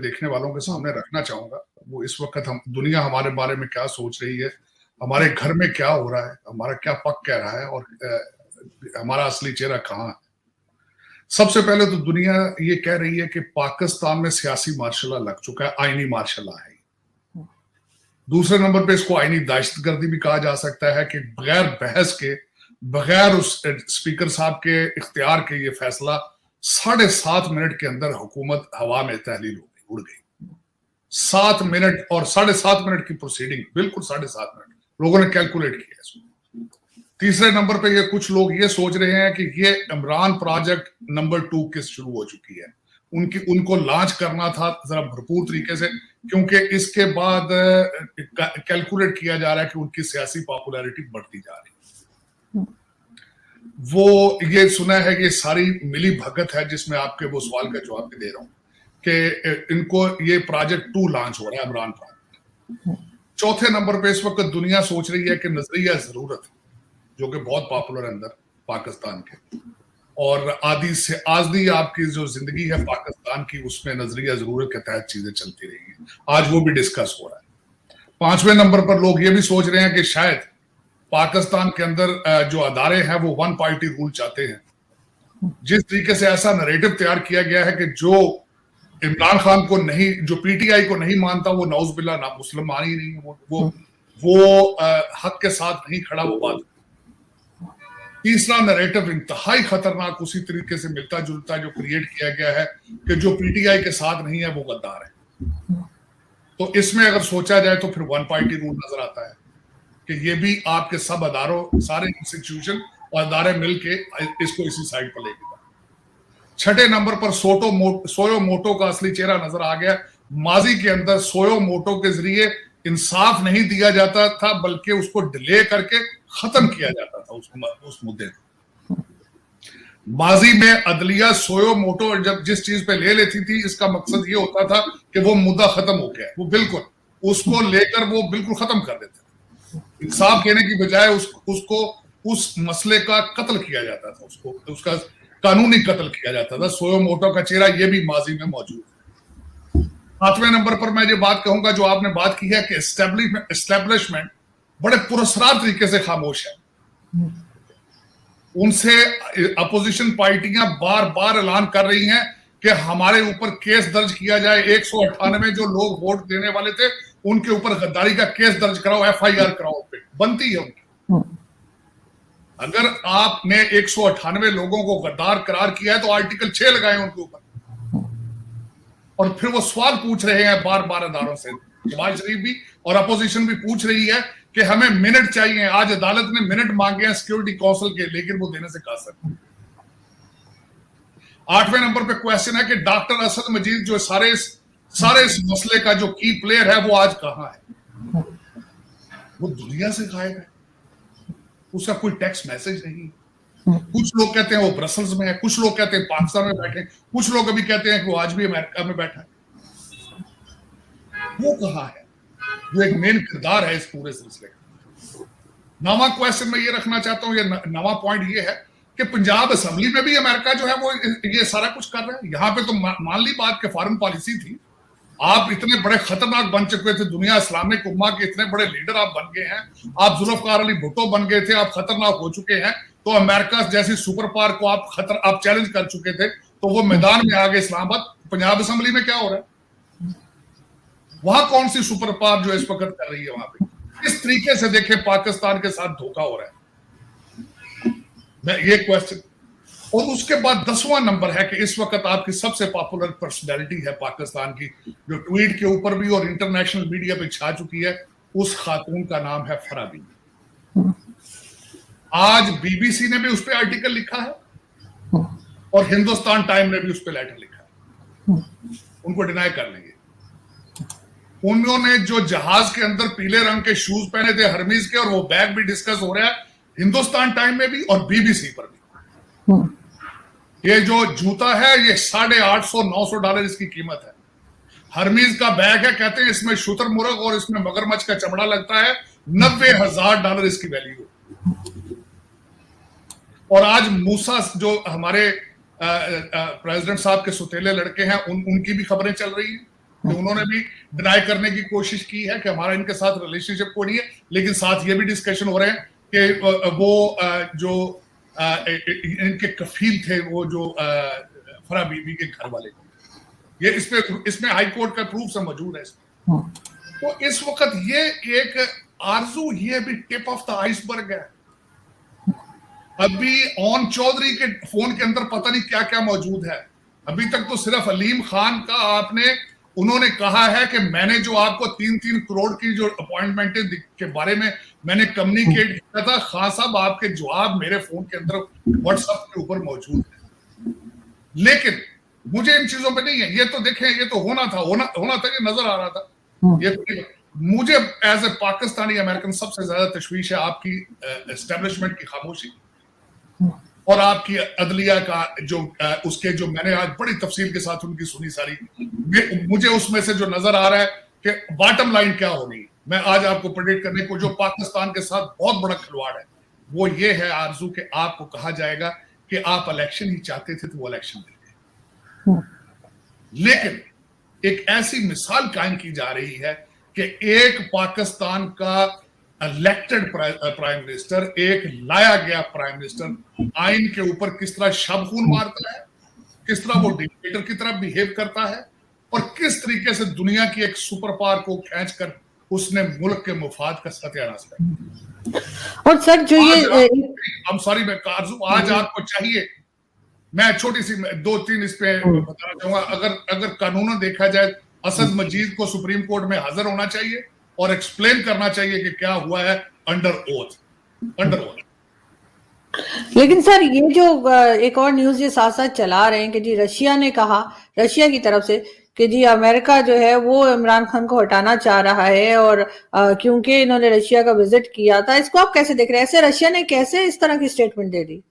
देखने वालों के सामने रखना चाहूंगा वो इस वक्त हम दुनिया हमारे बारे में क्या सोच रही है, हमारे घर में क्या हो रहा है, हमारा क्या पक कह रहा है और हमारा असली चेहरा कहाँ है। सबसे पहले तो दुनिया ये कह रही है कि पाकिस्तान में सियासी मार्शल लॉ लग चुका है, आईनी मार्शल लॉ है। दूसरे नंबर पे इसको आईनी दहशतगर्दी भी कहा जा सकता है कि बगैर बहस के, बगैर उस स्पीकर साहब के इख्तियार के ये फैसला 7.5 मिनट के अंदर हुकूमत हवा में तहलील हो गई, उड़ गई। 7 मिनट और 7.5 मिनट की प्रोसीडिंग, बिल्कुल 7.5 मिनट लोगों ने कैलकुलेट किया इसको। तीसरे नंबर पे ये कुछ लोग ये सोच रहे हैं कि ये इमरान प्रोजेक्ट नंबर 2 किस्त शुरू हो चुकी है, उनको लॉन्च करना था जरा भरपूर तरीके से, क्योंकि इसके बाद कैलकुलेट किया जा रहा है कि उनकी सियासी पॉपुलैरिटी बढ़ती जा रही है। वो ये सुना है कि सारी मिली भगत है, जिसमें आपके वो सवाल का जवाब भी दे रहा हूं कि इनको ये प्रोजेक्ट 2 लॉन्च हो रहा है, इमरान प्रोजेक्ट। चौथे नंबर पे इस वक्त दुनिया सोच रही है कि नजरिया जरूरत, जो कि बहुत पॉपुलर है अंदर पाकिस्तान के, और आदि आपकी जो जिंदगी है पाकिस्तान की, उसमें नजरिया जरूरत के तहत चीजें चलती रही हैं। आज वो भी डिस्कस हो रहा है। 5वें नंबर पर लोग ये भी सोच रहे हैं कि शायद पाकिस्तान के अंदर जो अदारे हैं वो 1 पार्टी रूल चाहते हैं। जिस तरीके से ऐसा नरेटिव तैयार किया गया है कि जो इमरान खान को नहीं, जो पीटीआई को नहीं मानता, वो नौजुबिल्लाह ना मुसलमान ही नहीं, वो हक के साथ नहीं खड़ा, वो बात। तीसरा नरेटिव इंतहाई खतरनाक उसी तरीके से मिलता जुलता जो क्रिएट किया गया है कि जो पीटीआई के साथ नहीं है वो गद्दार है। तो इसमें अगर सोचा जाए तो फिर 1 पार्टी रूल नजर आता है कि ये भी आपके सब अदारों, सारे इंस्टीट्यूशन और अदारे मिलके इसको इसी साइड पर लेके जाए। 6ठे नंबर पर सोयो मोटो का असली चेहरा नजर आ गया। माजी के अंदर सोयो मोटो के जरिए इंसाफ नहीं दिया जाता था, बल्कि उसको डिले करके खत्म किया जाता था उस मुद्दे को। माजी में अदलिया सोयो मोटो जब जिस चीज पे ले लेती थी, इसका मकसद ये होता था कि वो मुद्दा खत्म हो गया, वो बिल्कुल उसको लेकर वो बिल्कुल खत्म कर देते थे। इंसाफ देने की बजाय उसको उस मसले का कत्ल किया जाता था, उसका कानूनी कत्ल किया जाता था। सोयो मोटो का चेहरा ये भी माजी में मौजूद है। 7वें नंबर पर मैं ये बात कहूंगा जो आपने बात की है कि एस्टेब्लिशमेंट बड़े पुरस्कार तरीके से खामोश है। उनसे अपोजिशन पार्टियां बार बार ऐलान कर रही हैं कि हमारे ऊपर केस दर्ज किया जाए। 198 जो लोग वोट देने वाले थे उनके ऊपर गद्दारी का केस दर्ज कराओ, FIR कराओ, पे बनती है उनकी। अगर आपने 198 लोगों को गद्दार करार किया है तो आर्टिकल 6 लगाए उनके ऊपर। और फिर वो सवाल पूछ रहे हैं बार बार अदारों से, शहबाज शरीफ भी और अपोजिशन भी पूछ रही है कि हमें मिनट चाहिए। आज अदालत ने मिनट मांगे हैं सिक्योरिटी काउंसिल के, लेकिन वो देने से कासर। 8वें नंबर पे क्वेश्चन है कि डॉक्टर असद मजीद जो सारे इस मसले का जो की प्लेयर है वो आज कहां है? वो दुनिया से गायब है, उसका कोई टेक्स्ट मैसेज नहीं। कुछ लोग कहते हैं वो ब्रसल्स में है, कुछ लोग कहते हैं पाकिस्तान में बैठे, कुछ लोग अभी कहते हैं कि वो आज भी अमेरिका में बैठा है। वो कहां है? वो एक मेन किरदार है इस पूरे सिलसिले का। नवा क्वेश्चन मैं ये रखना चाहता हूं, ये नवा पॉइंट ये है कि पंजाब असेंबली में भी अमेरिका जो है वो ये सारा कुछ कर रहा है। यहां पे तो मान ली बात के फॉरेन पॉलिसी थी, आप इतने बड़े खतरनाक बन चुके थे, दुनिया इस्लामिक उम्मा के इतने बड़े लीडर आप बन गए हैं, आप जुल्फकार अली भुट्टो बन गए थे, आप खतरनाक हो चुके हैं, तो अमेरिका जैसी सुपर पावर को आप चैलेंज कर चुके थे, तो वो मैदान में आ गए इस्लामाबाद। पंजाब असेंबली में क्या हो रहा है? वहां कौन सी सुपर पावर जो इस वक्त कर रही है? वहां पे किस तरीके से देखें पाकिस्तान के साथ धोखा हो रहा है, मैं ये क्वेश्चन। और उसके बाद 10वां नंबर है कि इस वक्त आपकी सबसे पॉपुलर पर्सनैलिटी है पाकिस्तान की, जो ट्वीट के ऊपर भी और इंटरनेशनल मीडिया पे छा चुकी है, उस खातून का नाम है फराबी। आज BBC ने भी उस पर आर्टिकल लिखा है और हिंदुस्तान टाइम ने भी उस पर लेटर लिखा है। उनको डिनाई कर लेंगे। उन्होंने जो जहाज के अंदर पीले रंग के शूज पहने थे हरमीज के, और वो बैग भी डिस्कस हो रहा है हिंदुस्तान टाइम में भी और BBC पर भी। ये जो जूता है ये $850-900 इसकी कीमत है। हरमीज का बैग है, कहते हैं इसमें शुतुरमुर्ग और इसमें मगरमच्छ का चमड़ा लगता है, $90,000 इसकी वैल्यू। और आज मूसा जो हमारे प्रेसिडेंट साहब के सुतेले लड़के हैं, उनकी भी खबरें चल रही हैं कि उन्होंने भी डिनाई करने की कोशिश की है कि हमारा इनके साथ रिलेशनशिप कोई नहीं है, लेकिन साथ ये भी डिस्कशन हो रहे हैं कि वो जो इनके कफील थे, वो जो फरा बीबी के घर वाले, ये इसमें हाई कोर्ट का प्रूफ से मौजूद है इसमें। तो इस वक्त ये एक आरजू, ये भी टिप ऑफ द आइसबर्ग है। अभी ओन चौधरी के फोन के अंदर पता नहीं क्या क्या मौजूद है। अभी तक तो सिर्फ अलीम खान का उन्होंने कहा है कि मैंने जो आपको 3-3 करोड़ की जो अपॉइंटमेंट के बारे में मैंने कम्युनिकेट किया था, खान साहब आपके जवाब मेरे फोन के अंदर व्हाट्सएप के ऊपर मौजूद है। लेकिन मुझे इन चीजों पे नहीं है, ये तो देखें, ये तो होना था, ये नजर आ रहा था। ये मुझे एज ए पाकिस्तानी अमेरिकन सबसे ज्यादा तशवीश है आपकी एस्टेब्लिशमेंट की खामोशी और आपकी अदलिया का जो उसके जो मैंने आज बड़ी तफसील के साथ उनकी सुनी सारी, मुझे उसमें से जो नजर आ रहा है कि बॉटम लाइन क्या होगी, मैं आज आपको प्रेडिक्ट करने को, जो पाकिस्तान के साथ बहुत बड़ा खिलवाड़ है वो ये है आरजू कि आपको कहा जाएगा कि आप इलेक्शन ही चाहते थे तो वो इलेक्शन दे गए। लेकिन एक ऐसी मिसाल कायम की जा रही है कि एक पाकिस्तान का इलेक्टेड प्राइम मिनिस्टर, एक लाया गया प्राइम मिनिस्टर आइन के ऊपर किस तरह शब-खून मारता है, किस तरह वो डिक्टेटर की तरह बिहेव करता है और किस तरीके से दुनिया की एक सुपर पावर को खींचकर उसने मुल्क के मुफाद का सत्यानाश किया। और सर जो ये मैं कारजू आज आपको चाहिए, मैं छोटी सी 2-3 इस पे बताना चाहूंगा। अगर कानूनन देखा जाए, असद मजीद को सुप्रीम कोर्ट में हाजिर होना चाहिए और एक्सप्लेन करना चाहिए कि क्या हुआ है अंडर ओथ। लेकिन सर ये जो एक और न्यूज ये साथ साथ चला रहे हैं कि जी रशिया ने कहा, रशिया की तरफ से, कि जी अमेरिका जो है वो इमरान खान को हटाना चाह रहा है और क्योंकि इन्होंने रशिया का विजिट किया था। इसको आप कैसे देख रहे हैं? ऐसे रशिया ने कैसे इस तरह की स्टेटमेंट दे दी?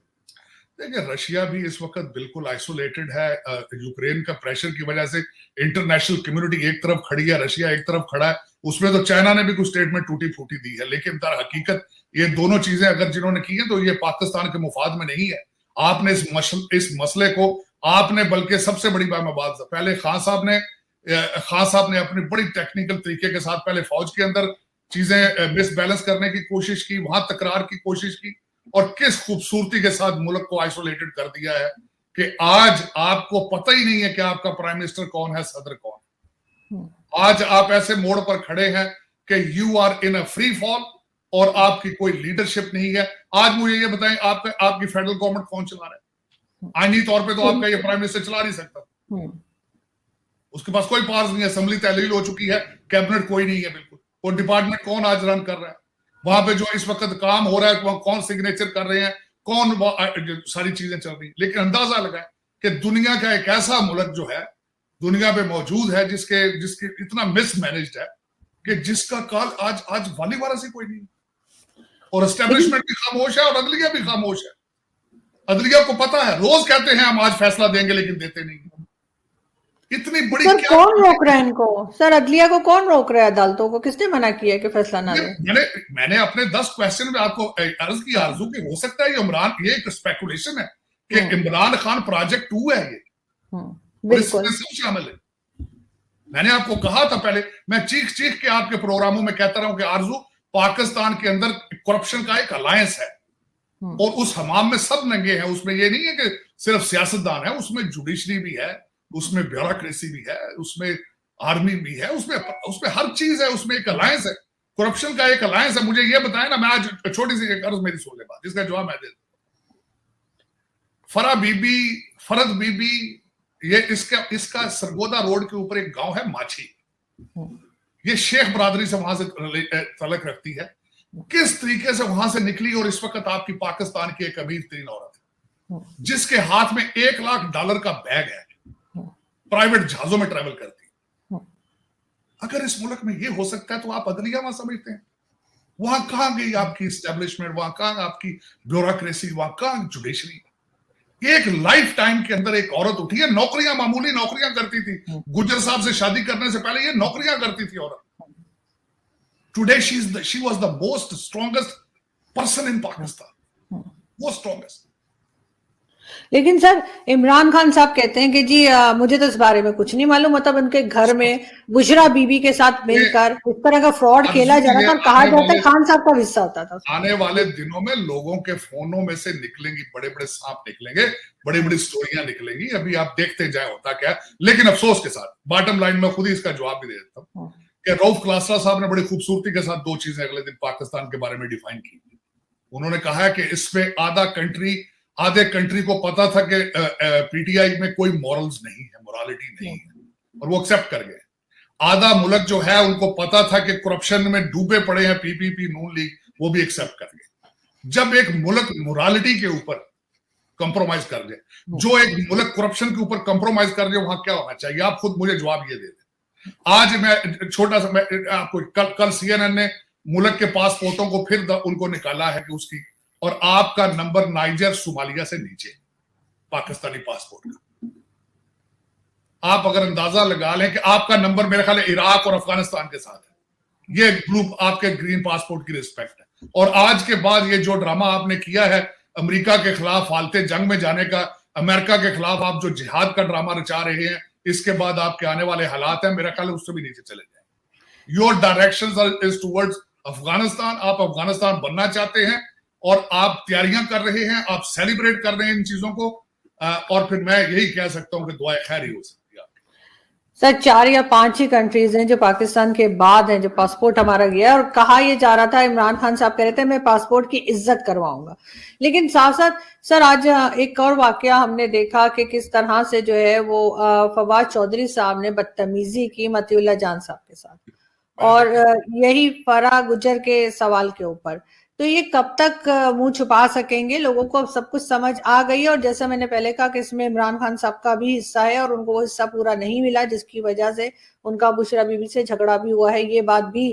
देखिए, रशिया भी इस वक्त बिल्कुल आइसोलेटेड है। यूक्रेन का प्रेशर की वजह से इंटरनेशनल कम्युनिटी एक तरफ खड़ी है, रशिया एक तरफ खड़ा है। उसमें तो चाइना ने भी कुछ स्टेटमेंट टूटी फूटी दी है, लेकिन दर हकीकत ये दोनों चीजें अगर जिन्होंने की है तो ये पाकिस्तान के मुफाद में नहीं है। आपने इस मसले को आपने, बल्कि सबसे बड़ी बात पहले खान साहब ने अपनी बड़ी टेक्निकल तरीके के साथ पहले फौज के अंदर चीजें मिसबैलेंस करने की कोशिश की, वहां तकरार की कोशिश की और किस खूबसूरती के साथ मुल्क को आइसोलेटेड कर दिया है कि आज आपको पता ही नहीं है कि आपका प्राइम मिनिस्टर कौन है, सदर कौन है। आज आप ऐसे मोड़ पर खड़े हैं कि you are in a free fall और आपकी कोई लीडरशिप नहीं है। आज मुझे ये बताएं, आपकी फेडरल गवर्नमेंट कौन चला रहा है? आईनी तौर पे तो आपका ये प्राइम मिनिस्टर चला नहीं सकता, उसके पास कोई पावर्स नहीं है। असेंबली तहलील हो चुकी है, कैबिनेट कोई नहीं है बिल्कुल। और डिपार्टमेंट कौन आज रन कर रहा है? वहां पे जो इस वक्त काम हो रहा है, वहां कौन सिग्नेचर कर रहे हैं, कौन सारी चीजें चल रही है। लेकिन अंदाजा लगाएं कि दुनिया का एक ऐसा मुल्क जो है दुनिया पे मौजूद है जिसके इतना मिसमैनेज्ड है कि जिसका काल आज वाली वारस ही कोई नहीं, और एस्टेब्लिशमेंट भी खामोश है और अदलिया भी खामोश है। अदलिया को पता है, रोज कहते हैं हम आज फैसला देंगे, लेकिन देते नहीं। इतनी बड़ी सर कौन रोक रहा है इनको? सर अदलिया को कौन रोक रहा है? अदालतों को किसने मना किया कि फैसला ना ले? मैंने अपने 10 क्वेश्चन में आपको अर्ज की आरजू कि हो सकता है ये एक स्पेकुलेशन है कि इमरान खान प्रोजेक्ट 2 है ये, बिल्कुल सब शामिल है। मैंने आपको कहा था पहले, मैं चीख के आपके प्रोग्रामों में कहता रहा हूं कि आरजू, पाकिस्तान के अंदर करप्शन का एक अलायंस है और उस हमाम में सब नंगे हैं। उसमें ये नहीं है कि सिर्फ सियासतदान है, उसमें जुडिशरी भी है, उसमें ब्यूरोक्रेसी भी है, उसमें आर्मी भी है, उसमें हर चीज है। उसमें एक अलायंस है, करप्शन का एक अलायंस है। मुझे ये बताएं ना, मैं आज छोटी सी एक अर्ज मेरी सुन ले बात, इसका जवाब मैं दे दूं। फरद बीबी ये इसका सरगोदा रोड के ऊपर एक गांव है माछी, ये शेख बरादरी से वहां से तलक रखती है। किस तरीके से वहां से निकली और इस वक्त आपकी पाकिस्तान की एक अमीर तरीन औरत है जिसके हाथ में $1 लाख का बैग है, प्राइवेट जहाजों में ट्रैवल करती। अगर इस मुल्क में ये हो सकता है तो आप अदलिया वहां समझते हैं वहां कहां गई आपकी एस्टेब्लिशमेंट, वहां कहां आपकी ब्यूरोक्रेसी, वहां कहां जुडिशरी? एक लाइफ टाइम के अंदर एक औरत उठी है, नौकरियां, मामूली नौकरियां करती थी। गुजर साहब से शादी करने से पहले ये नौकरियां करती थी औरत। Today she was the most strongest person in Pakistan, most strongest। लेकिन सर इमरान खान साहब कहते हैं कि जी मुझे तो इस बारे में कुछ नहीं मालूम, मतलब उनके घर में बुशरा बीबी के साथ ये मिलकर इस तरह का फ्रॉड खेला जा अर्जुन रहा है, था और कहा जाता है खान साहब का हिस्सा होता था उसमें। आने वाले दिनों में लोगों के फोनों में से निकलेंगी, बड़े बड़े सांप निकलेंगे, बड़ी बड़ी स्टोरियां निकलेंगी। अभी आप देखते जाए होता क्या। लेकिन अफसोस के साथ बॉटम लाइन में खुद ही इसका जवाब भी दे देता हूं कि रऊफ क्लासरा साहब ने बड़ी खूबसूरती के साथ दो चीजें अगले दिन पाकिस्तान के बारे में डिफाइन की। उन्होंने कहा है कि इसमें आधे कंट्री को पता था कि पीटीआई में कोई मॉरल्स नहीं है, मोरालिटी नहीं है, और वो एक्सेप्ट कर गए। आधा मुल्क जो है उनको पता था कि करप्शन में डूबे पड़े हैं, पीपीपी, नून लीग, वो भी एक्सेप्ट कर गए। जब एक मुल्क मोरालिटी के ऊपर कंप्रोमाइज कर जाए, जो एक मुल्क करप्शन के ऊपर कंप्रोमाइज कर जाए, वहां क्या होना चाहिए? आप खुद मुझे जवाब ये दे दें। आज मैं छोटा सा, मैं आपको कल सीएनएन ने मुल्क के पासपोर्टों को फिर उनको निकाला है कि उसकी, और आपका नंबर नाइजर सोमालिया से नीचे पाकिस्तानी पासपोर्ट का। आप अगर अंदाजा लगा लें कि आपका नंबर मेरे ख्याल इराक और अफगानिस्तान के साथ है। ये ग्रुप आपके ग्रीन पासपोर्ट की रिस्पेक्ट है। और आज के बाद ये जो ड्रामा आपने किया है अमेरिका के खिलाफ फालते जंग में जाने का, अमेरिका के खिलाफ आप जो जिहाद का ड्रामा रचा रहे हैं, इसके बाद आपके आने वाले हालात हैं, मेरा ख्याल उससे भी नीचे चले जाएंगे। Your direction is towards Afghanistan. आप अफगानिस्तान बनना चाहते हैं और आप तैयारियां कर रहे हैं, आप सेलिब्रेट कर रहे हैं इन चीजों को। और फिर मैं यही कह सकता हूं कि दुआ खैर ही हो सकती है। सर 4 या 5 ही कंट्रीज हैं जो पाकिस्तान के बाद हैं जो पासपोर्ट हमारा गया है, और कहा यह जा रहा था, इमरान खान साहब कह रहे थे मैं पासपोर्ट की इज्जत करवाऊंगा। लेकिन साथ साथ सर आज एक और वाकया हमने देखा कि किस तरह से जो है वो फवाद चौधरी साहब ने बदतमीजी की मतीउल्लाह जान साहब के साथ, और यही फराह गुजर के सवाल के ऊपर। तो ये कब तक मुंह छुपा सकेंगे? लोगों को अब सब कुछ समझ आ गई है, और जैसा मैंने पहले कहा कि इसमें इमरान खान साहब का भी हिस्सा है और उनको वो हिस्सा पूरा नहीं मिला, जिसकी वजह से उनका बुशरा बीबी से झगड़ा भी हुआ है। ये बात भी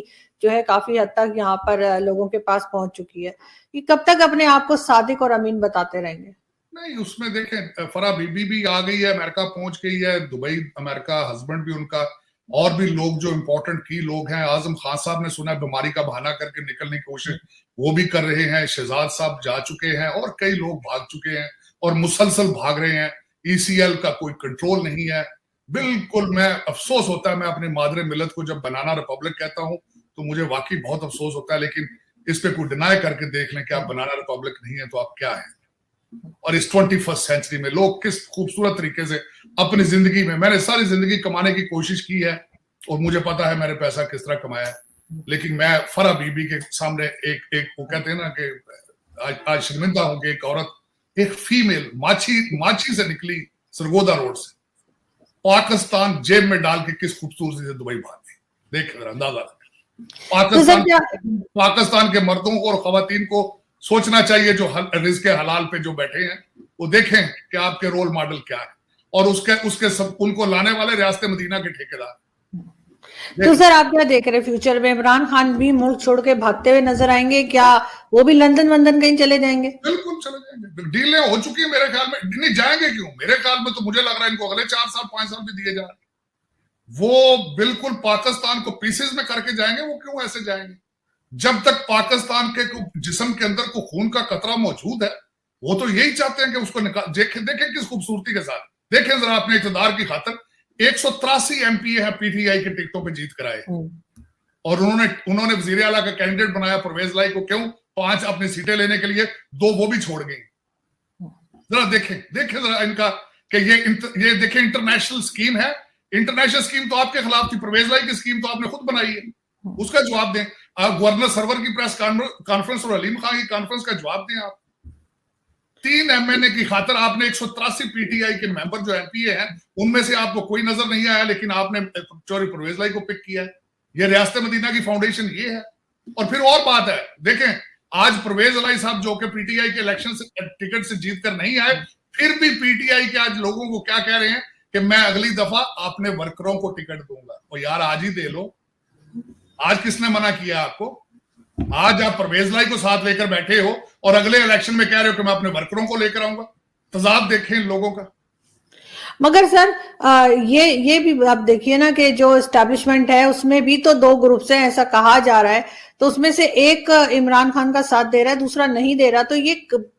जो है काफी हद तक यहाँ पर लोगों के पास पहुंच चुकी है। ये कब तक अपने आप को सादिक और अमीन बताते रहेंगे? नहीं, उसमें देखें फराह बीबी भी आ गई है, अमेरिका पहुंच गई है, दुबई अमेरिका, हस्बैंड भी उनका, और भी लोग जो इंपॉर्टेंट की लोग हैं। आजम खान साहब ने सुना बीमारी का बहाना करके निकलने की कोशिश वो भी कर रहे हैं। शहजाद साहब जा चुके हैं और कई लोग भाग चुके हैं और मुसलसल भाग रहे हैं। ईसीएल का कोई कंट्रोल नहीं है। बिल्कुल, मैं अफसोस होता है, मैं अपने मादरे मिलत को जब बनाना रिपब्लिक कहता हूं तो मुझे वाकई बहुत अफसोस होता है। लेकिन इस पे कोई डिनाई करके देख लें कि आप बनाना रिपब्लिक नहीं है तो आप क्या है। और इस 21st सेंचुरी में लोग किस खूबसूरत तरीके से अपनी जिंदगी में, मैंने सारी जिंदगी कमाने की कोशिश की है और मुझे पता है मैंने पैसा किस तरह कमाया है, लेकिन मैं फराह बीबी के सामने एक वो कहते हैं ना कि आज शर्मिंदा हूं कि एक औरत, एक फीमेल माची से निकली सरगोदा रोड से, पाकिस्तान जेब में डाल के किस खूबसूरती से दुबई भाग गई। देख अंदाजा। पाकिस्तान के मर्दों को और खवातीन को सोचना चाहिए जो रिज़्क़ हलाल पे जो बैठे हैं, वो देखें कि आपके रोल मॉडल क्या है, और उसके सब उनको लाने वाले रियासत मदीना के ठेकेदार। तो सर आप क्या देख रहे हैं फ्यूचर में? इमरान खान भी मुल्क छोड़ के भागते हुए नजर आएंगे क्या? वो भी लंदन वंदन कहीं चले जाएंगे? बिल्कुल चले जाएंगे। डीलें हो चुकी है मेरे ख्याल में। नहीं जाएंगे क्यों? मेरे ख्याल में तो मुझे लग रहा है इनको अगले 4 साल 5 साल भी दिए जा रहे हैं। वो बिल्कुल पाकिस्तान को पीसेस में करके जाएंगे। वो क्यों ऐसे जाएंगे? जब तक पाकिस्तान के जिस्म के अंदर को खून का कतरा मौजूद है, वो तो यही चाहते हैं कि उसको निकाल। देखें किस खूबसूरती के साथ, देखें जरा अपने इक़्तिदार की खातिर 183 एमपी है पीटीआई के टिकटों पे जीत कराए, और उन्होंने वजीर आला का कैंडिडेट बनाया परवेज लाई को। क्यों? 5 अपनी सीटें लेने के लिए, 2 वो भी छोड़ गई। जरा देखें जरा इनका कि ये देखें इंटरनेशनल स्कीम है। इंटरनेशनल स्कीम तो आपके खिलाफ थी, परवेज लाई की स्कीम तो आपने खुद बनाई है, उसका जवाब दें। गवर्नर सरवर की प्रेस कॉन्फ्रेंस और अलीम खान की कॉन्फ्रेंस का जवाब दें। आप 3 एमएनए की खातर आपने 183 पीटीआई के मेंबर जो एमपीए हैं उनमें से आपको कोई नजर नहीं आया, लेकिन आपने चौधरी परवेज लाई को पिक किया है। ये रियासत मदीना की फाउंडेशन ये है। और फिर और बात है, देखें आज परवेज लाई साहब जो कि पीटीआई के इलेक्शन से टिकट से जीत कर नहीं आए, फिर भी पीटीआई के आज लोगों को क्या कह रहे हैं कि मैं अगली दफा अपने वर्करों को टिकट दूंगा। और यार आज ही दे लो। आज किसने मना किया आपको? आज आप परवेज लाई को साथ लेकर बैठे हो और अगले इलेक्शन में कह रहे हो कि मैं अपने वर्करों को लेकर आऊंगा। तजाद देखें इन लोगों का। मगर सर ये भी आप देखिए ना कि जो एस्टैब्लिशमेंट है उसमें भी तो दो ग्रुप्स हैं, ऐसा कहा जा रहा है। तो उसमें से एक इमरान खान का साथ दे रहा है, दूसरा नहीं दे रहा। तो ये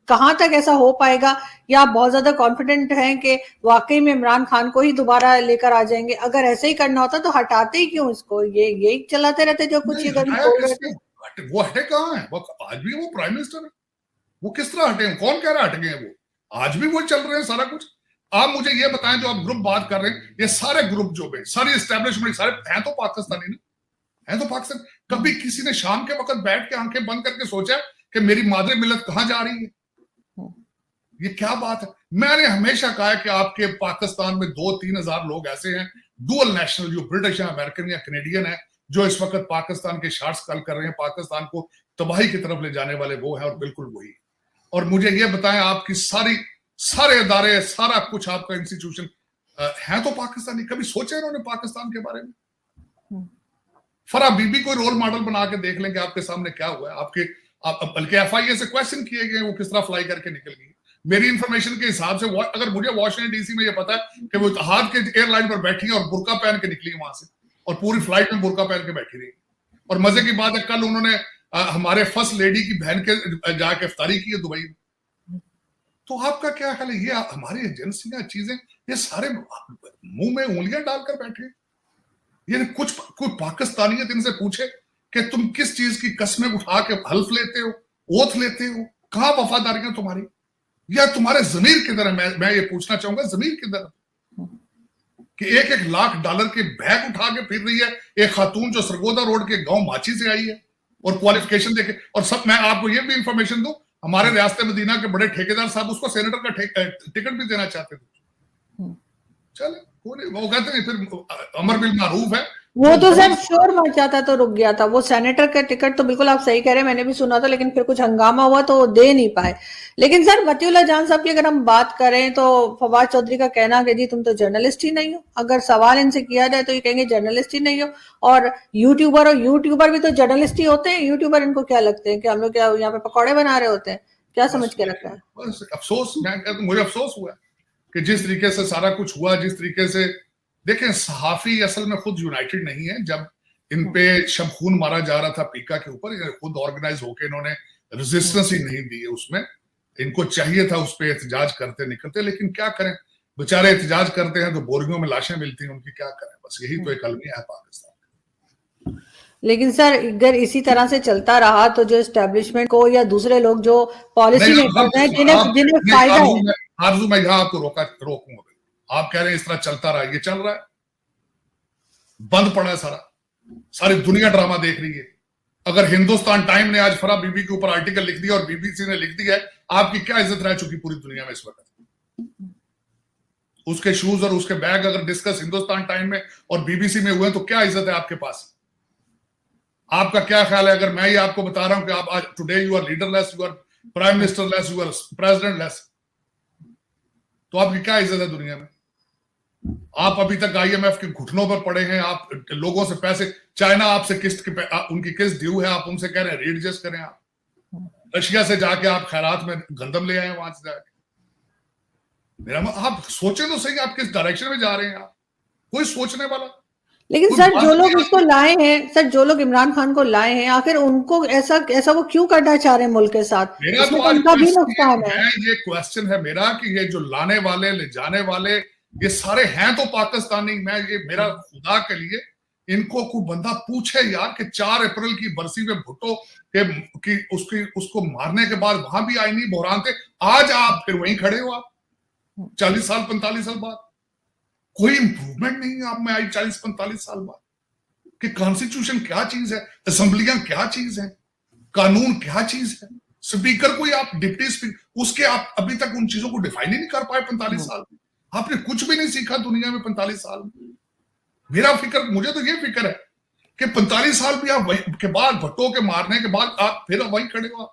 कहां तक ऐसा हो पाएगा? या आप बहुत ज्यादा कॉन्फिडेंट हैं कि वाकई में इमरान खान को ही दोबारा लेकर आ जाएंगे? अगर ऐसे ही करना होता तो हटाते ही क्यों इसको? ये यही चलाते रहते जो कुछ ये हटाया बोल रहे किसने? थे। वो है कहाँ है? वो आज भी वो प्राइम मिनिस्टर है। वो किस तरह हटे? कौन कह रहा है हट गए? वो आज भी वो चल रहे हैं सारा कुछ। आप मुझे ये बताएं, जो आप ग्रुप बात कर रहे हैं, ये सारे ग्रुप जो भी सारी एस्टेब्लिशमेंट सारे हैं तो पाकिस्तानी ना, है तो पाकिस्तान। कभी किसी ने शाम के वक्त बैठ के आंखें बंद करके सोचा कि मेरी मादर मिल्लत कहां जा रही है? ये क्या बात है? मैंने हमेशा कहा है कि आपके पाकिस्तान में 2-3 हजार लोग ऐसे हैं डुअल नेशनल, जो ब्रिटिश है, अमेरिकन या कैनेडियन है, जो इस वक्त पाकिस्तान के शार्ट्स कल कर रहे हैं, पाकिस्तान को तबाही की तरफ ले जाने वाले वो है, और बिल्कुल वही। और मुझे ये बताएं, आपकी सारे अदारे, सारा कुछ आपका इंस्टीट्यूशन है तो पाकिस्तानी। कभी सोचा इन्होंने पाकिस्तान के बारे में? फराह बीबी को रोल मॉडल बना के देख लेंगे आपके सामने क्या हुआ है। बल्कि FIA से क्वेश्चन किए गए, वो किस तरह फ्लाई करके निकल गई। मेरी इंफॉर्मेशन के हिसाब से अगर मुझे वॉशिंगटन DC में ये पता है कि वो इत्तेहाद के एयरलाइन पर बैठी है और बुर्का पहन के निकली वहां से, और पूरी फ्लाइट में बुर्का पहन के बैठी रही। और मजे की बात है, कल उन्होंने हमारे फर्स्ट लेडी की बहन के जाके इफ्तारी की है दुबई में। तो आपका क्या ख्याल है? ये हमारी एजेंसियां, चीजें, ये सारे मुंह में उंगलियां डालकर बैठे। ये कुछ पाकिस्तानियत इनसे पूछे कि तुम किस चीज की कस्में उठा के हल्फ लेते हो, ओथ लेते हो? कहां वफादारियां तुम्हारी? या तुम्हारे जमीर किधर है? मैं ये पूछना चाहूंगा, जमीर किधर है कि 1-1 लाख डॉलर के बैग उठा के फिर रही है एक खातून जो सरगोदा रोड के गांव माची से आई है, और क्वालिफिकेशन देखे। और सब, मैं आपको ये भी इंफॉर्मेशन दूं, हमारे रियासत मदीना के बड़े ठेकेदार साहब उसको सेनेटर का टिकट भी देना चाहते थे। चले, वो कहते हैं फिर अमर बिल मारूफ है। वो तो सर शोर मचा था तो रुक गया था। वो सेनेटर का टिकट तो बिल्कुल आप सही कह रहे हैं, मैंने भी सुना था, लेकिन फिर कुछ हंगामा हुआ तो वो दे नहीं पाए। लेकिन सर मतीउल्लाह जान साहब की अगर हम बात करें तो फवाद चौधरी का कहना कि जी तुम तो जर्नलिस्ट ही नहीं हो। अगर सवाल इनसे किया जाए तो ये कहेंगे जर्नलिस्ट ही नहीं हो। और यूट्यूबर भी तो जर्नलिस्ट ही होते हैं। यूट्यूबर इनको क्या लगते हैं कि हम लोग क्या यहाँ पे पकौड़े बना रहे होते हैं? क्या समझ के रखा है? अफसोस, मुझे अफसोस हुआ कि जिस तरीके से सारा कुछ हुआ, जिस तरीके से, देखें, सहाफी असल में खुद यूनाइटेड नहीं है। जब इन पे शमखून मारा जा रहा था पीका के ऊपर, खुद ऑर्गेनाइज होकर इन्होंने रेजिस्टेंस ही नहीं दी है उसमें। इनको चाहिए था उस पर एहतजाज करते निकलते, लेकिन क्या करें, बेचारे एहतजाज करते हैं तो बोरियों में लाशें मिलती हैं उनकी, क्या करें। बस यही तो एक अलमिया है पाकिस्तान। लेकिन सर अगर इसी तरह से चलता रहा तो जो एस्टेब्लिशमेंट को या दूसरे लोग जो पॉलिसी मेकर्स हैं जिन्हें फायदा है। आरजू, मैं यहाँ आपको रोकूंगा। आप कह रहे हैं इस तरह चलता रहा, ये चल रहा है, बंद पड़ा है सारी दुनिया ड्रामा देख रही है। अगर हिंदुस्तान टाइम ने आज फराह बीबी के ऊपर आर्टिकल लिख दिया और BBC ने लिख दिया है, आपकी क्या इज्जत रह चुकी पूरी दुनिया में इस वक्त? उसके शूज और उसके बैग अगर डिस्कस हिंदुस्तान टाइम में और BBC में हुए तो क्या इज्जत है आपके पास? आपका क्या ख्याल है अगर मैं ये आपको बता रहा हूं कि आप आज today you are leaderless, you are prime minister less, you are president less, तो आपकी क्या इज्जत है दुनिया में? आप अभी तक IMF के घुटनों पर पड़े हैं। आप लोगों से पैसे, चाइना आपसे उनकी किस्त ड्यू है, आप उनसे कह रहे हैं रीएडजस्ट करें। आप रशिया से जाके आप खैरात में गंदम ले आए वहां से जाके। आप सोचे तो सही, आप किस डायरेक्शन में जा रहे हैं? आप कोई सोचने वाला? लेकिन सर जो लोग इसको लाए हैं, सर जो लोग इमरान खान को लाए हैं, आखिर उनको ऐसा वो क्यों करना चाह रहे हैं मुल्क के साथ? मेरा तो उनका भी नुकसान है। ये क्वेश्चन है मेरा कि ये जो लाने वाले, ले जाने वाले, ये सारे हैं तो पाकिस्तानी। मेरा खुदा के लिए इनको कोई बंदा पूछे यार कि 4 अप्रैल की बरसी में भुट्टो के उसको मारने के बाद वहां भी आईनी बहरान थे, आज आप फिर वहीं खड़े हो। आप 40 साल 45 साल बाद कोई इंप्रूवमेंट नहीं है आप में आई 40-45 साल बाद कि कॉन्स्टिट्यूशन क्या चीज है, असेंबलियां क्या चीज है, कानून क्या चीज है, स्पीकर कोई आप डिप्टी स्पीकर, उसके आप अभी तक उन चीजों को डिफाइन ही नहीं कर पाए 45 साल में। आपने कुछ भी नहीं सीखा दुनिया में 45 साल में। मुझे तो ये फिक्र है कि 45 साल भी आप के बाद, भट्टो के मारने के बाद आप फिर वहीं खड़े हो।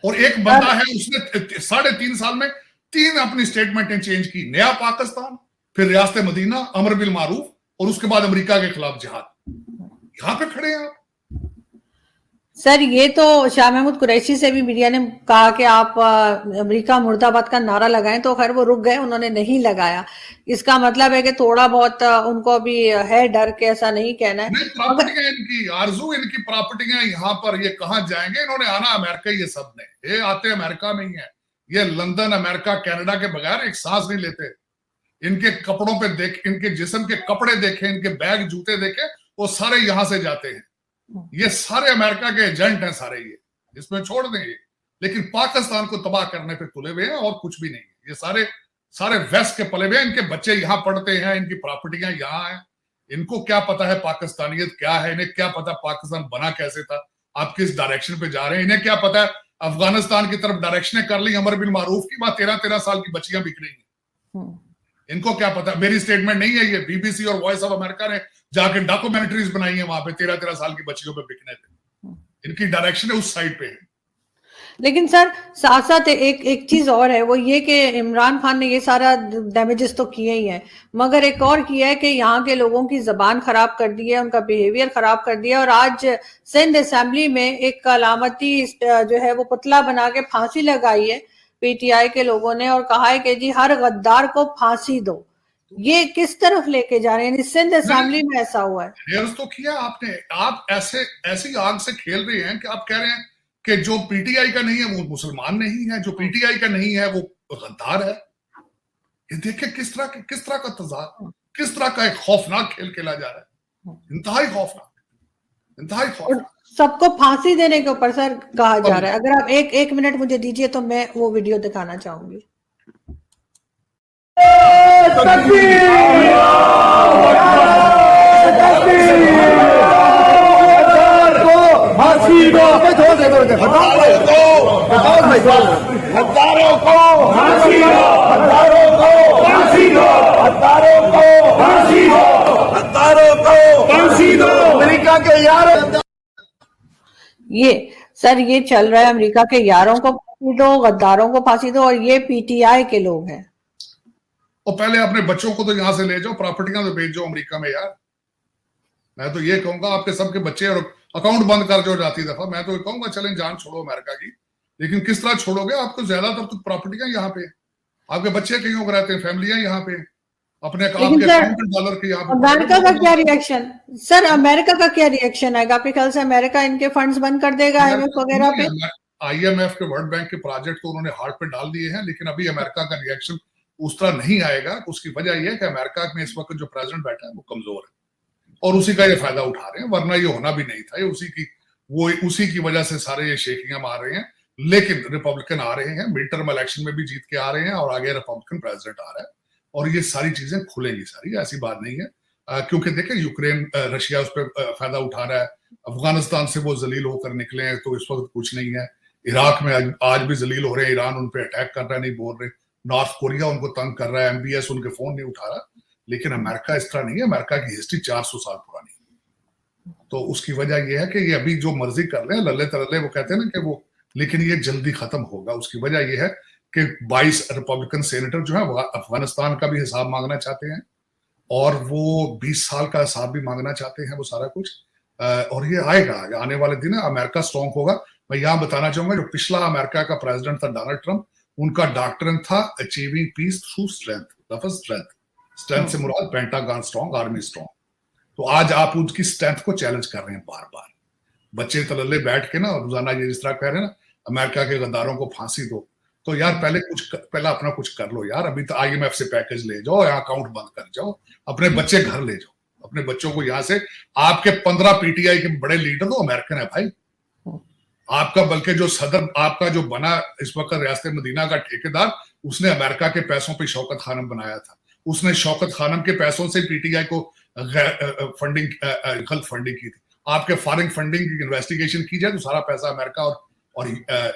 और एक बंदा है उसने 3.5 साल में 3 अपनी स्टेटमेंटें चेंज की, नया पाकिस्तान, फिर रियासत मदीना, अमर बिल मारूफ, और उसके बाद अमेरिका के खिलाफ जिहाद। यहां पे खड़े हैं आप। सर ये तो शाह महमूद कुरैशी से भी मीडिया ने कहा कि आप अमेरिका मुर्दाबाद का नारा लगाएं, तो खैर वो रुक गए, उन्होंने नहीं लगाया। इसका मतलब है कि थोड़ा बहुत उनको भी है डर के, ऐसा नहीं कहना है। नहीं, मगर प्रॉपर्टियां इनकी आरजू, इनकी प्रॉपर्टियां यहाँ पर, ये कहाँ जाएंगे? इन्होंने आना अमेरिका, ये सब ने, ये आते अमेरिका में ही है। ये लंदन, अमेरिका, कनाडा के बगैर एक सांस नहीं लेते। इनके कपड़ों पे देख, इनके जिस्म के कपड़े देखे, इनके बैग जूते देखे, वो सारे यहां से जाते हैं। ये सारे अमेरिका के एजेंट हैं सारे, ये इसमें छोड़ देंगे। लेकिन पाकिस्तान को तबाह करने पे तुले हुए हैं और कुछ भी नहीं। ये सारे सारे वेस्ट के पले हुए हैं। इनके बच्चे यहाँ पढ़ते हैं, इनकी प्रॉपर्टियां यहाँ हैं। इनको क्या पता है पाकिस्तानियत क्या है? इन्हें क्या पता पाकिस्तान बना कैसे था? आप किस डायरेक्शन पे जा रहे हैं? इन्हें क्या पता है अफगानिस्तान की तरफ डायरेक्शन कर ली अमर बिन मारूफ की बात, 13-13 साल की बच्चियां बिक रही हैं। इनको क्या पता? मेरी स्टेटमेंट नहीं है ये, बीबीसी और वॉइस ऑफ अमेरिका ने जाके डॉक्यूमेंट्रीज बनाई है वहां पे 13-13 साल की बच्चियों पे बिकने पे। इनकी डायरेक्शन उस साइड पे है। लेकिन सर साथ साथ एक एक चीज और है, वो ये कि इमरान खान ने ये सारा डैमेजेस तो किए ही हैं, मगर एक और किया है कि यहाँ के लोगों की जबान खराब कर दी है, उनका बिहेवियर खराब कर दिया। और आज सिंध असेंबली में एक अलामती जो है वो पुतला बना के फांसी लगाई है पीटीआई के लोगों ने, और कहा है कि जी हर गद्दार को फांसी दो। ये किस तरफ लेके जा रहे हैं? सिंध असेंबली में ऐसा हुआ है। तो किया आपने, आप ऐसी आग से खेल रहे हैं कि आप कह रहे हैं कि जो पीटीआई का नहीं है वो मुसलमान नहीं है, जो पीटीआई का नहीं है वो गद्दार है। ये देखिए किस तरह का तजाद, किस तरह का एक खौफनाक खेल खेला जा रहा है। इंतहाई खौफनाक, इंतहाई खौफनाक। सबको फांसी देने के ऊपर सर कहा जा रहा है। अगर आप एक मिनट मुझे दीजिए तो मैं वो वीडियो दिखाना चाहूंगी। अमेरिका के यार, ये सर ये चल रहा है, अमेरिका के यारों को फांसी दो, गद्दारों को फांसी दो, और ये पीटीआई के लोग हैं। और पहले अपने बच्चों को तो यहां से ले जाओ, प्रॉपर्टियां तो भेज जाओ अमेरिका में यार। मैं तो ये कहूंगा आपके सबके बच्चे और अकाउंट बंद कर जाओ जाती दफा। मैं तो कहूंगा चलें जान छोड़ो अमेरिका की, लेकिन किस तरह छोड़ोगे? आपको ज्यादातर तो प्रॉपर्टियां यहाँ पे, आपके बच्चे कहीं और रहते हैं, फैमिलियां यहाँ पे, अपने अकाउंट डॉलर के यहाँ पे। अमेरिका का क्या रिएक्शन सर? अमेरिका का क्या रिएक्शन आएगा आपके ख्याल से? अमेरिका इनके फंड्स बंद कर देगा आईएमएफ वगैरह पे? आईएमएफ के, वर्ल्ड बैंक के प्रोजेक्ट तो उन्होंने हार्ट पे डाल दिए हैं, लेकिन अभी अमेरिका का रिएक्शन उस तरह नहीं आएगा। उसकी वजह यह है कि अमेरिका में इस वक्त जो प्रेसिडेंट बैठा है वो कमजोर है और उसी का ये फायदा उठा रहे हैं, वरना ये होना भी नहीं था। ये उसी की वजह से सारे ये शेखियां मार रहे हैं। लेकिन रिपब्लिकन आ रहे हैं, मिड टर्म इलेक्शन में भी जीत के आ रहे हैं और आगे रिपब्लिकन प्रेसिडेंट आ रहा है और ये सारी चीजें खुलेंगी सारी, ऐसी बात नहीं है। क्योंकि देखिए यूक्रेन, रशिया उस पर फायदा उठा रहा है, अफगानिस्तान से वो जलील होकर निकले हैं तो इस वक्त कुछ नहीं है। इराक में आज भी जलील हो रहे हैं, ईरान उन पर अटैक कर रहा है, नहीं बोल रहे। नॉर्थ कोरिया उनको तंग कर रहा है, एमबीएस उनके फोन नहीं उठा रहा। लेकिन अमेरिका इस तरह नहीं है, अमेरिका की हिस्ट्री 400 साल पुरानी है। तो उसकी वजह यह है कि ये अभी जो मर्जी कर रहे हैं, लल्ले तरल्ले वो कहते हैं ना कि वो, लेकिन ये जल्दी खत्म होगा। उसकी वजह यह है कि 22 रिपब्लिकन सेनेटर जो है वो अफगानिस्तान का भी हिसाब मांगना चाहते हैं और वो 20 साल का हिसाब भी मांगना चाहते हैं, वो सारा कुछ। और ये आएगा आने वाले दिन, अमेरिका स्ट्रॉन्ग होगा। मैं यहां बताना चाहूंगा, जो पिछला अमेरिका का प्रेसिडेंट था डोनाल्ड ट्रंप, उनका डॉक्ट्रिन था achieving peace through strength. Strength से मुराद पेंटागन स्ट्रॉन्ग, आर्मी स्ट्रॉन्ग। तो आज आप उनकी स्ट्रेंथ को चैलेंज कर रहे हैं बार बार। बच्चे तलल्ले बैठ के ना रोजाना ये जिस तरह कह रहे हैं ना, अमेरिका के गद्दारों को फांसी दो, तो यार पहले अपना कुछ कर लो यार। अभी तो आईएमएफ से पैकेज ले जाओ या अकाउंट बंद कर जाओ, अपने बच्चे घर ले जाओ, अपने बच्चों को यहाँ से। आपके 15 पीटीआई के बड़े लीडर तो अमेरिकन है भाई। आपका बल्कि जो सदर आपका जो बना इस वक्त रियासत मदीना का ठेकेदार, उसने अमेरिका के पैसों पे शौकत खानम बनाया था। उसने शौकत खानम के पैसों से पीटीआई को फंडिंग, गलत फंडिंग की थी। आपके फॉरेन फंडिंग की इन्वेस्टिगेशन की जाए तो सारा पैसा अमेरिका और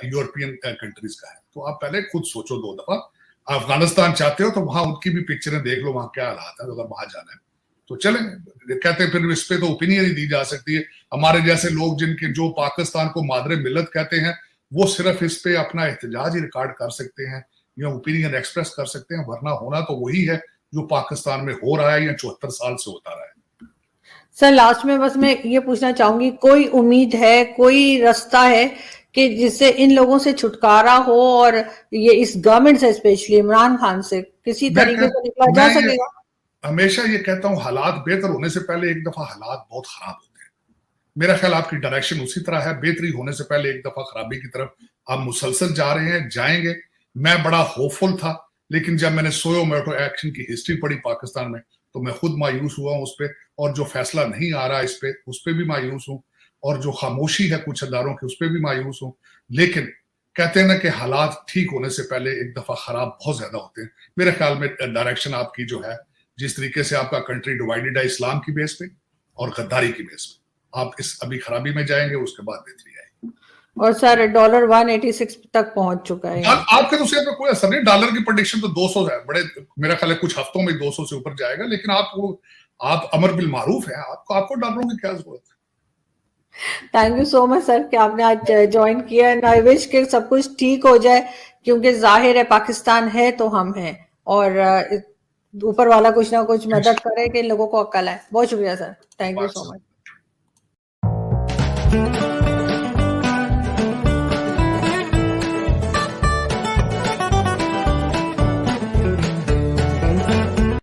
यूरोपियन कंट्रीज का है। तो आप पहले खुद सोचो 2 दफा। अफगानिस्तान चाहते हो तो वहां उनकी भी पिक्चरें देख लो, वहां क्या हालात है। अगर वहां जाना है तो चलें, कहते हैं फिर इस पे तो ओपिनियन ही दी जा सकती है। हमारे जैसे लोग जिनके जो पाकिस्तान को मादरे मिल्लत कहते हैं, वो सिर्फ इस पे अपना एहतजाज ही रिकॉर्ड कर सकते हैं या ओपिनियन एक्सप्रेस कर सकते हैं, वरना होना तो वही है जो पाकिस्तान में हो रहा है या 74 साल से होता रहा है। सर लास्ट में बस मैं ये पूछना चाहूंगी, कोई उम्मीद है, कोई रास्ता है कि जिससे इन लोगों से छुटकारा हो और ये इस गवर्नमेंट से, स्पेशली इमरान खान से, किसी तरीके से निकला जा सकेगा? हमेशा ये कहता हूं, हालात बेहतर होने से पहले एक दफा हालात बहुत खराब होते हैं। मेरा ख्याल आपकी डायरेक्शन उसी तरह है, बेहतरी होने से पहले एक दफा खराबी की तरफ आप मुसलसल जा रहे हैं, जाएंगे। मैं बड़ा होपफुल था, लेकिन जब मैंने सोयो मोटो एक्शन की हिस्ट्री पढ़ी पाकिस्तान में, तो मैं खुद मायूस हुआ उस पर, और जो फैसला नहीं आ रहा इस पे, उस पर भी मायूस हूं, और जो खामोशी है कुछ अदारों की, उस पर भी मायूस हूं। लेकिन कहते हैं ना कि हालात ठीक होने से पहले एक दफा खराब बहुत ज्यादा होते हैं। मेरे ख्याल में डायरेक्शन आपकी जो है, जिस तरीके से आपका कंट्री डिवाइडेड है इस्लाम की बेस पे और गद्दारी की बेस पे, आप इस अभी खराबी में जाएंगे, उसके बाद बेहतरी आएगी। और सर डॉलर 186 तक पहुंच चुका है। आपके तो उससे कोई असर नहीं, डॉलर की प्रेडिक्शन तो 200 है, बड़े मेरा ख्याल है कुछ हफ्तों में 200 से ऊपर जाएगा। लेकिन आप अमर बिल मारूफ है, आपको डॉलरों की क्या जरूरत है। Thank you so much sir कि आपने आज ज्वाइन किया, एंड आई विश कि सब कुछ ठीक हो जाए, क्योंकि जाहिर है पाकिस्तान है तो हम हैं, और ऊपर वाला कुछ ना कुछ मदद करे कि इन लोगों को अक्ल है। बहुत शुक्रिया sir, thank you so much.